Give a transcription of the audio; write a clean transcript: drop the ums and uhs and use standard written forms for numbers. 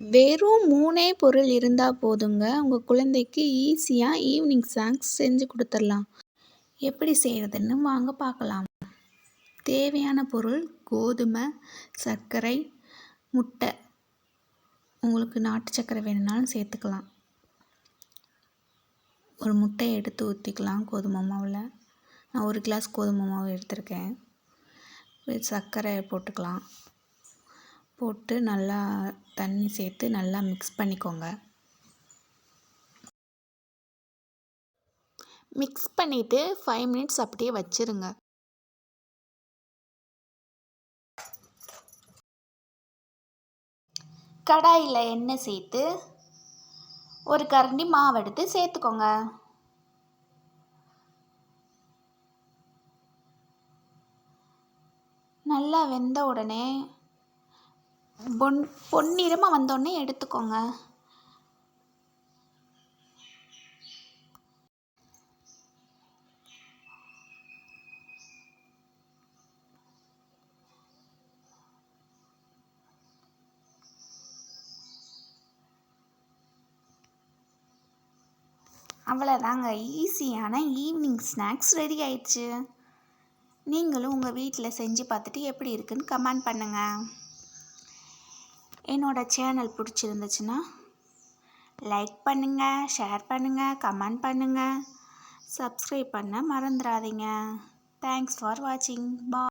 வெறும் 3 பொருள் இருந்தா போதுங்க. உங்க குழந்தைக்கு ஈஸியா ஈவினிங் ஸ்நாக்ஸ் செஞ்சு குடுத்துறலாம். எப்படி செய்றதுன்னு வாங்க பார்க்கலாம். தேவையான பொருள் கோதுமை, சர்க்கரை, முட்டை. உங்களுக்கு நாட்டு சர்க்கரை வேணும்னாலும் சேர்த்துக்கலாம். ஒரு முட்டையை எடுத்து ஊற்றிக்கலாம் கோதுமை மாவில். நான் 1 கிளாஸ் கோதுமை மாவு எடுத்திருக்கேன். சர்க்கரை போட்டுக்கலாம். போட்டு நல்லா தண்ணி சேர்த்து நல்லா மிக்ஸ் பண்ணிக்கோங்க. மிக்ஸ் பண்ணிவிட்டு 5 மினிட்ஸ் அப்படியே வச்சுருங்க. கடாயில் எண்ணெய் சேர்த்து 1 கரண்டி மாவு எடுத்து சேர்த்துக்கோங்க. நல்லா வெந்த உடனே பொன்னிறமாக வந்தோடனே எடுத்துக்கோங்க. அவ்வளோதாங்க, ஈஸியான ஈவினிங் ஸ்நாக்ஸ் ரெடி ஆயிடுச்சு. நீங்களும் உங்கள் வீட்டில் செஞ்சு பார்த்துட்டு எப்படி இருக்குன்னு கமெண்ட் பண்ணுங்கள். என்னோடய சேனல் பிடிச்சிருந்துச்சுன்னா லைக் பண்ணுங்கள், ஷேர் பண்ணுங்கள், கமெண்ட் பண்ணுங்கள், சப்ஸ்கிரைப் பண்ண மறந்துடாதீங்க. தேங்க்ஸ் ஃபார் வாட்சிங். பாய்.